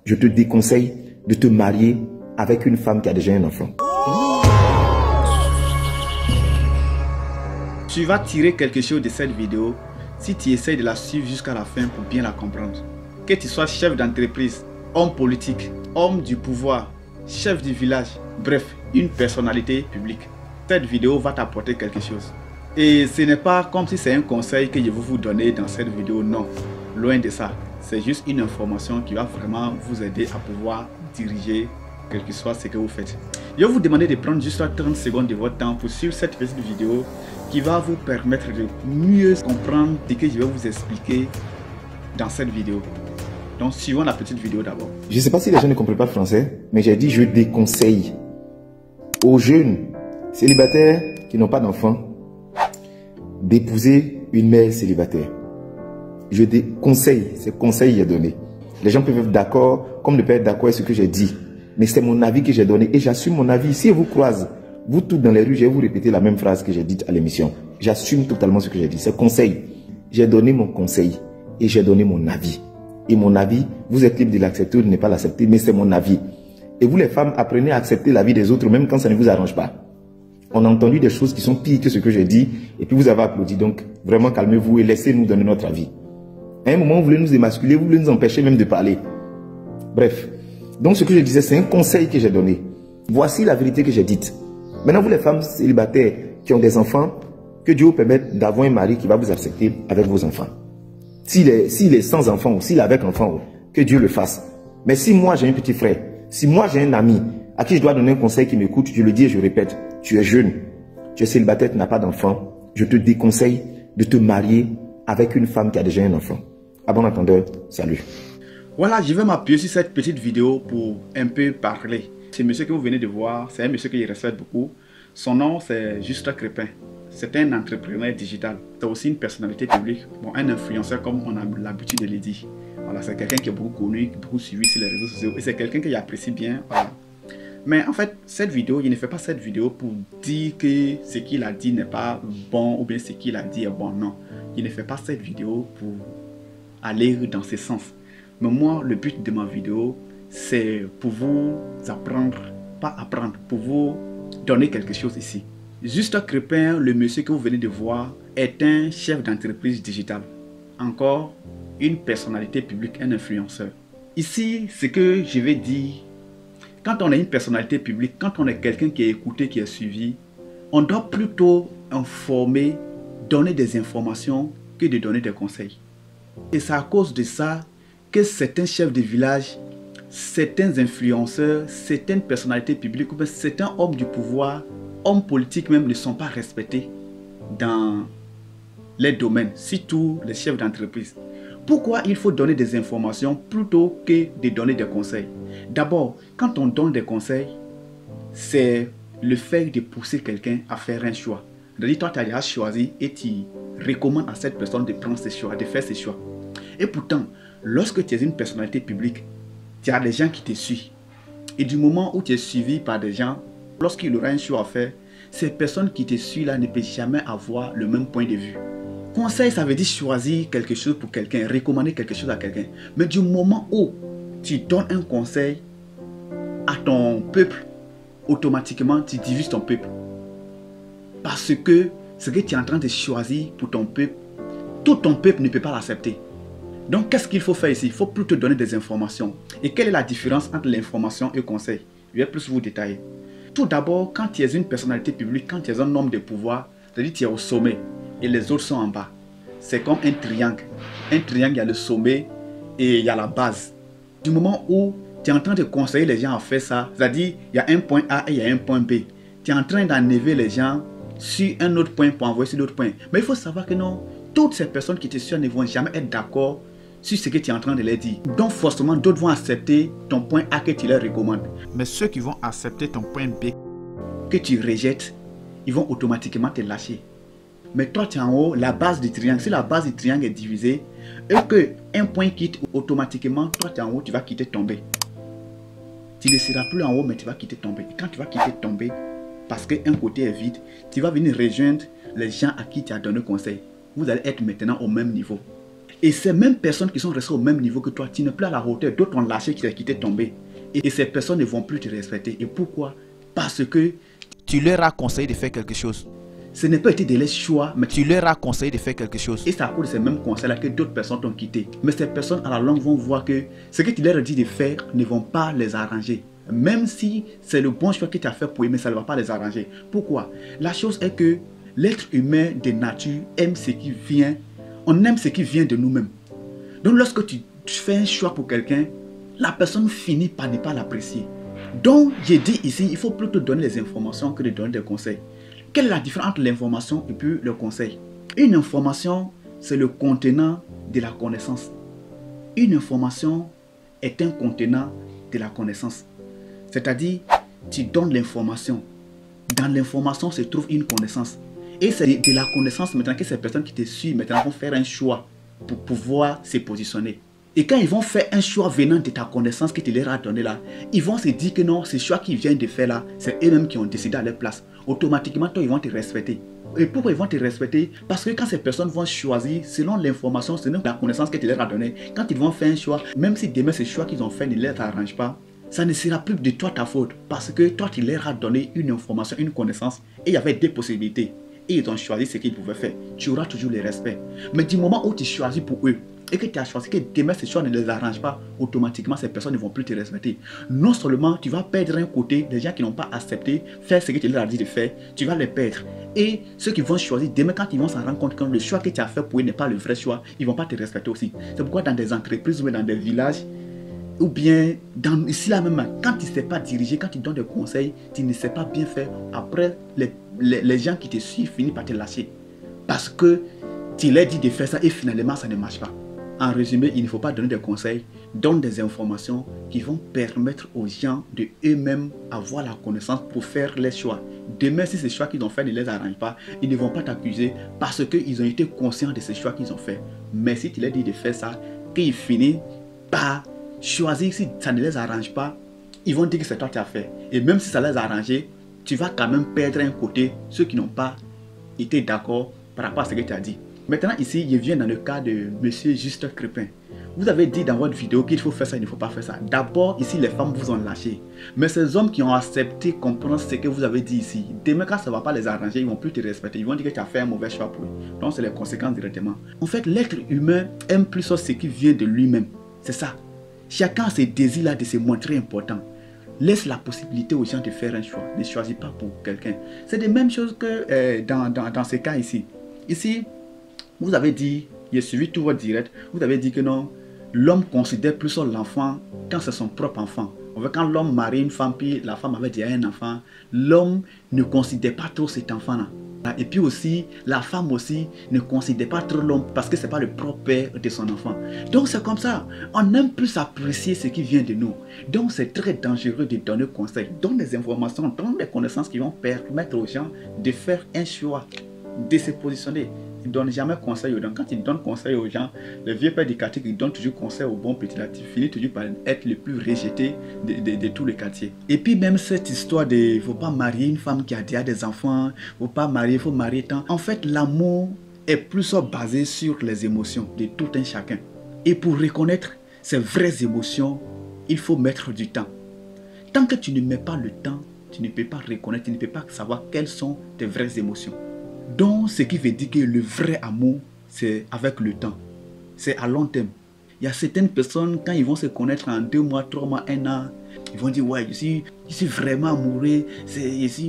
je te déconseille de te marier avec une femme qui a déjà un enfant. Tu vas tirer quelque chose de cette vidéo si tu essaies de la suivre jusqu'à la fin pour bien la comprendre. Que tu sois chef d'entreprise, homme politique, homme du pouvoir, chef du village, bref, une personnalité publique. Cette vidéo va t'apporter quelque chose. Et ce n'est pas comme si c'est un conseil que je vais vous donner dans cette vidéo, non. Loin de ça. C'est juste une information qui va vraiment vous aider à pouvoir diriger quel que soit ce que vous faites. Je vais vous demander de prendre juste 30 secondes de votre temps pour suivre cette petite vidéo qui va vous permettre de mieux comprendre ce que je vais vous expliquer dans cette vidéo. Donc suivons la petite vidéo d'abord. Je ne sais pas si les gens ne comprennent pas le français, mais j'ai dit je déconseille aux jeunes célibataires qui n'ont pas d'enfants d'épouser une mère célibataire. Je déconseille, c'est conseil à donner. Les gens peuvent être d'accord comme ne pas être d'accord avec ce que j'ai dit. Mais c'est mon avis que j'ai donné et j'assume mon avis. Si je vous croise, vous tous dans les rues, je vais vous répéter la même phrase que j'ai dite à l'émission. J'assume totalement ce que j'ai dit. C'est conseil. J'ai donné mon conseil et j'ai donné mon avis. Et mon avis, vous êtes libre de l'accepter ou de ne pas l'accepter, mais c'est mon avis. Et vous les femmes, apprenez à accepter l'avis des autres même quand ça ne vous arrange pas. On a entendu des choses qui sont pires que ce que j'ai dit et puis vous avez applaudi. Donc vraiment calmez-vous et laissez-nous donner notre avis. À un moment, vous voulez nous émasculer, vous voulez nous empêcher même de parler. Bref. Donc ce que je disais, c'est un conseil que j'ai donné. Voici la vérité que j'ai dite. Maintenant, vous les femmes célibataires qui ont des enfants, que Dieu vous permette d'avoir un mari qui va vous accepter avec vos enfants. S'il est sans enfant ou s'il est avec enfant, que Dieu le fasse. Mais si moi j'ai un petit frère, si moi j'ai un ami à qui je dois donner un conseil qui m'écoute, je le dis et je répète, tu es jeune, tu es célibataire, tu n'as pas d'enfant, je te déconseille de te marier avec une femme qui a déjà un enfant. À bon entendeur, salut. Voilà, je vais m'appuyer sur cette petite vidéo pour un peu parler. Ce monsieur que vous venez de voir, c'est un monsieur que je respecte beaucoup. Son nom, c'est Justin Crépin. C'est un entrepreneur digital. C'est aussi une personnalité publique, bon, un influenceur comme on a l'habitude de le dire. Voilà, c'est quelqu'un qui est beaucoup connu, beaucoup suivi sur les réseaux sociaux. Et c'est quelqu'un que j'apprécie bien. Voilà. Mais en fait, cette vidéo, je ne fais pas cette vidéo pour dire que ce qu'il a dit n'est pas bon ou bien ce qu'il a dit est bon. Non, je ne fais pas cette vidéo pour aller dans ce sens. Mais moi, le but de ma vidéo, c'est pour vous apprendre, pas apprendre, pour vous donner quelque chose ici. Justin Crépin, le monsieur que vous venez de voir, est un chef d'entreprise digital. Encore une personnalité publique, un influenceur. Ici, ce que je vais dire, quand on est une personnalité publique, quand on est quelqu'un qui est écouté, qui est suivi, on doit plutôt informer, donner des informations que de donner des conseils. Et c'est à cause de ça que certains chefs de village, certains influenceurs, certaines personnalités publiques, ou bien certains hommes du pouvoir, hommes politiques même, ne sont pas respectés dans les domaines, surtout les chefs d'entreprise. Pourquoi il faut donner des informations plutôt que de donner des conseils? D'abord, quand on donne des conseils, c'est le fait de pousser quelqu'un à faire un choix. C'est-à-dire, toi, tu as déjà choisi et tu recommandes à cette personne de prendre ses choix, de faire ses choix. Et pourtant, lorsque tu es une personnalité publique, tu as des gens qui te suivent. Et du moment où tu es suivi par des gens, lorsqu'il aura un choix à faire, ces personnes qui te suivent là ne peuvent jamais avoir le même point de vue. Conseil, ça veut dire choisir quelque chose pour quelqu'un, recommander quelque chose à quelqu'un. Mais du moment où tu donnes un conseil à ton peuple, automatiquement tu divises ton peuple. Parce que ce que tu es en train de choisir pour ton peuple, tout ton peuple ne peut pas l'accepter. Donc qu'est-ce qu'il faut faire ici? Il faut plutôt donner des informations. Et quelle est la différence entre l'information et le conseil? Je vais plus vous détailler. Tout d'abord, quand tu es une personnalité publique, quand tu es un homme de pouvoir, c'est-à-dire que tu es au sommet et les autres sont en bas. C'est comme un triangle. Un triangle, il y a le sommet et il y a la base. Du moment où tu es en train de conseiller les gens à faire ça, c'est-à-dire il y a un point A et il y a un point B. Tu es en train d'enlever les gens sur un autre point pour envoyer sur l'autre point. Mais il faut savoir que non, toutes ces personnes qui te suivent ne vont jamais être d'accord sur ce que tu es en train de leur dire. Donc forcément, d'autres vont accepter ton point A que tu leur recommandes. Mais ceux qui vont accepter ton point B que tu rejettes, ils vont automatiquement te lâcher. Mais toi, tu es en haut, la base du triangle. Si la base du triangle est divisée, et que un point quitte, automatiquement, toi, tu es en haut, tu vas quitter tomber. Tu ne seras plus en haut, mais tu vas quitter tomber. Et quand tu vas quitter tomber, parce qu'un côté est vide, tu vas venir rejoindre les gens à qui tu as donné conseil. Vous allez être maintenant au même niveau. Et ces mêmes personnes qui sont restées au même niveau que toi, tu n'es plus à la hauteur. D'autres ont lâché, qui t'ont tombé. Et ces personnes ne vont plus te respecter. Et pourquoi? Parce que tu leur as conseillé de faire quelque chose. Ce n'est pas été de leur choix, mais tu leur as conseillé de faire quelque chose. Et c'est à cause de ces mêmes conseils-là que d'autres personnes t'ont quitté. Mais ces personnes, à la longue, vont voir que ce que tu leur as dit de faire ne vont pas les arranger. Même si c'est le bon choix que tu as fait pour eux, mais ça ne va pas les arranger. Pourquoi? La chose est que l'être humain de nature aime ce qui vient. On aime ce qui vient de nous-mêmes. Donc lorsque tu fais un choix pour quelqu'un, la personne finit par ne pas l'apprécier. Donc, j'ai dit ici, il faut plutôt donner les informations que de donner des conseils. Quelle est la différence entre l'information et puis le conseil? Une information, c'est le contenant de la connaissance. Une information est un contenant de la connaissance. C'est-à-dire, tu donnes l'information. Dans l'information se trouve une connaissance. Et c'est de la connaissance maintenant que ces personnes qui te suivent maintenant vont faire un choix pour pouvoir se positionner. Et quand ils vont faire un choix venant de ta connaissance que tu leur as donné là, ils vont se dire que non, ce choix qu'ils viennent de faire là, c'est eux-mêmes qui ont décidé à leur place. Automatiquement, toi, ils vont te respecter. Et pourquoi ils vont te respecter? Parce que quand ces personnes vont choisir selon l'information, selon la connaissance que tu leur as donnée, quand ils vont faire un choix, même si demain ce choix qu'ils ont fait ne leur arrange pas, ça ne sera plus de toi ta faute. Parce que toi, tu leur as donné une information, une connaissance, et il y avait deux possibilités. Et ils ont choisi ce qu'ils pouvaient faire. Tu auras toujours le respect. Mais du moment où tu choisis pour eux, et que tu as choisi que demain ce choix ne les arrange pas, automatiquement ces personnes ne vont plus te respecter. Non seulement tu vas perdre un côté, des gens qui n'ont pas accepté faire ce que tu leur as dit de faire, tu vas les perdre. Et ceux qui vont choisir, demain quand ils vont s'en rendre compte que le choix que tu as fait pour eux n'est pas le vrai choix, ils ne vont pas te respecter aussi. C'est pourquoi dans des entreprises ou dans des villages, ou bien ici là même, quand tu ne sais pas diriger, quand tu donnes des conseils, tu ne sais pas bien faire, après les gens qui te suivent finissent par te lâcher. Parce que tu leur dis de faire ça et finalement ça ne marche pas. En résumé, il ne faut pas donner des conseils, donne des informations qui vont permettre aux gens de eux-mêmes avoir la connaissance pour faire les choix. Demain, si ces choix qu'ils ont fait ne les arrange pas, ils ne vont pas t'accuser parce qu'ils ont été conscients de ces choix qu'ils ont fait. Mais si tu leur dis de faire ça, qu'ils finissent par choisir, si ça ne les arrange pas, ils vont dire que c'est toi qui as fait. Et même si ça les a arrangés, tu vas quand même perdre un côté, ceux qui n'ont pas été d'accord par rapport à ce que tu as dit. Maintenant ici, je viens dans le cas de Monsieur Juste Crépin. Vous avez dit dans votre vidéo qu'il faut faire ça, il ne faut pas faire ça. D'abord, ici, les femmes vous ont lâché. Mais ces hommes qui ont accepté comprendre ce que vous avez dit ici, demain quand ça ne va pas les arranger, ils ne vont plus te respecter. Ils vont dire que tu as fait un mauvais choix pour eux. Donc, c'est les conséquences directement. En fait, l'être humain aime plus ce qui vient de lui-même. C'est ça. Chacun a ce désir-là de se montrer important. Laisse la possibilité aux gens de faire un choix. Ne choisis pas pour quelqu'un. C'est la même chose que dans ce cas ici. Ici, vous avez dit, j'ai suivi tout votre direct, vous avez dit que non, l'homme considère plus l'enfant quand c'est son propre enfant. En fait, quand l'homme marie une femme, puis la femme avait déjà un enfant, l'homme ne considère pas trop cet enfant-là. Et puis aussi, la femme aussi ne considère pas trop l'homme parce que ce n'est pas le propre père de son enfant. Donc c'est comme ça, on aime plus apprécier ce qui vient de nous. Donc c'est très dangereux de donner conseil. Donne des informations, donne des connaissances qui vont permettre aux gens de faire un choix, de se positionner. Il ne donne jamais conseil aux gens. Quand il donne conseil aux gens, le vieux père du quartier qui donne toujours conseil au bon petit là, tu finis toujours par être le plus rejeté de tout le quartier. Et puis même cette histoire de il ne faut pas marier une femme qui a déjà des enfants, il ne faut pas marier, il faut marier tant. En fait, l'amour est plus basé sur les émotions de tout un chacun. Et pour reconnaître ces vraies émotions, il faut mettre du temps. Tant que tu ne mets pas le temps, tu ne peux pas reconnaître, tu ne peux pas savoir quelles sont tes vraies émotions. Donc, ce qui veut dire que le vrai amour, c'est avec le temps. C'est à long terme. Il y a certaines personnes, quand ils vont se connaître en 2 mois, 3 mois, 1 an, ils vont dire, ouais, je suis vraiment amoureux.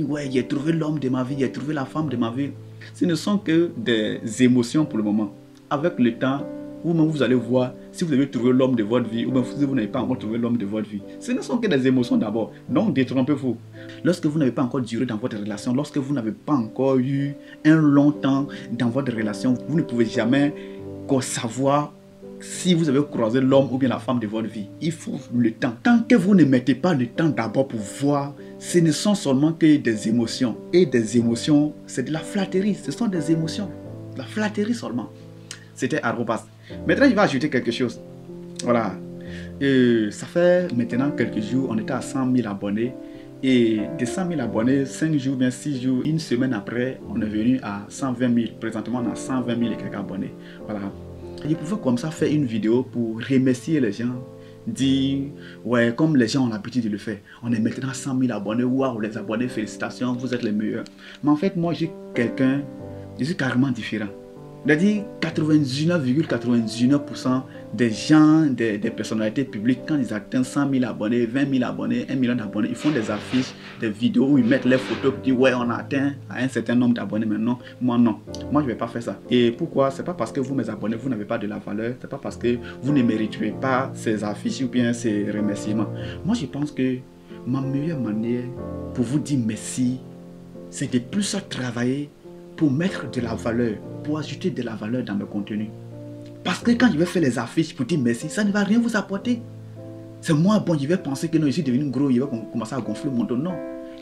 Ouais, j'ai trouvé l'homme de ma vie, j'ai trouvé la femme de ma vie. Ce ne sont que des émotions pour le moment. Avec le temps, vous-même, vous allez voir si vous avez trouvé l'homme de votre vie ou bien si vous n'avez pas encore trouvé l'homme de votre vie. Ce ne sont que des émotions d'abord. Donc, détrompez-vous. Lorsque vous n'avez pas encore duré dans votre relation, lorsque vous n'avez pas encore eu un long temps dans votre relation, vous ne pouvez jamais savoir si vous avez croisé l'homme ou bien la femme de votre vie. Il faut le temps. Tant que vous ne mettez pas le temps d'abord pour voir, ce ne sont seulement que des émotions. Et des émotions, c'est de la flatterie. Ce sont des émotions. La flatterie seulement. C'était arrobas. Maintenant, il va ajouter quelque chose. Voilà. Ça fait maintenant quelques jours, on était à 100 000 abonnés. Et de 100 000 abonnés, 5 jours, bien 6 jours, une semaine après, on est venu à 120 000. Présentement, on a 120 000 et quelques abonnés. Voilà. Je pouvais comme ça faire une vidéo pour remercier les gens. Dire, ouais, comme les gens ont l'habitude de le faire. On est maintenant 100 000 abonnés. Waouh, les abonnés, félicitations, vous êtes les meilleurs. Mais en fait, moi, je suis carrément différent. C'est-à-dire 99,99% des gens, des personnalités publiques, quand ils atteignent 100 000 abonnés, 20 000 abonnés, 1 million d'abonnés, ils font des affiches, des vidéos où ils mettent les photos pour dire ouais, on a atteint à un certain nombre d'abonnés maintenant. Moi non, moi je ne vais pas faire ça. Et pourquoi? C'est pas parce que vous, mes abonnés, vous n'avez pas de la valeur, c'est pas parce que vous ne méritez pas ces affiches ou bien ces remerciements. Moi je pense que ma meilleure manière pour vous dire merci, c'est de plus travailler pour mettre de la valeur, pour ajouter de la valeur dans mes contenus. Parce que quand je vais faire les affiches pour dire merci, ça ne va rien vous apporter. C'est moi, bon, je vais penser que non, je suis devenu gros, je vais commencer à gonfler mon dos. Non,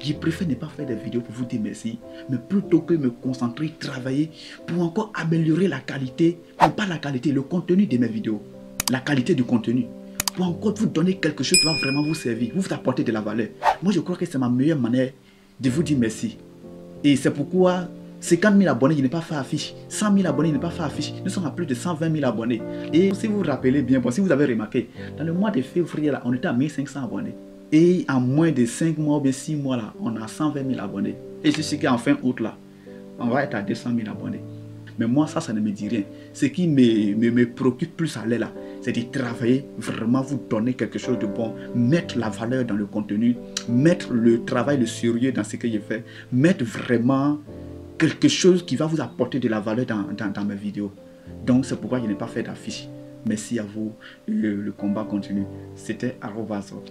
je préfère ne pas faire des vidéos pour vous dire merci, mais plutôt que me concentrer, travailler pour encore améliorer la qualité, non pas la qualité, le contenu de mes vidéos, la qualité du contenu, pour encore vous donner quelque chose qui va vraiment vous servir, vous apporter de la valeur. Moi, je crois que c'est ma meilleure manière de vous dire merci. Et c'est pourquoi 50 000 abonnés, je n'ai pas fait affiche. 100 000 abonnés, je n'ai pas fait affiche. Nous sommes à plus de 120 000 abonnés. Et si vous vous rappelez bien, si vous avez remarqué, dans le mois de février, là, on était à 1500 abonnés. Et en moins de 5 mois ou 6 mois, là, on a 120 000 abonnés. Et je sais qu'en fin août, là, on va être à 200 000 abonnés. Mais moi, ça ne me dit rien. Ce qui me préoccupe plus à l'aile, là, c'est de travailler, vraiment vous donner quelque chose de bon, mettre la valeur dans le contenu, mettre le travail, le sérieux dans ce que je fais, mettre vraiment quelque chose qui va vous apporter de la valeur dans mes vidéos. Donc c'est pourquoi je n'ai pas fait d'affiche. Merci à vous, le combat continue. C'était Arrobazo.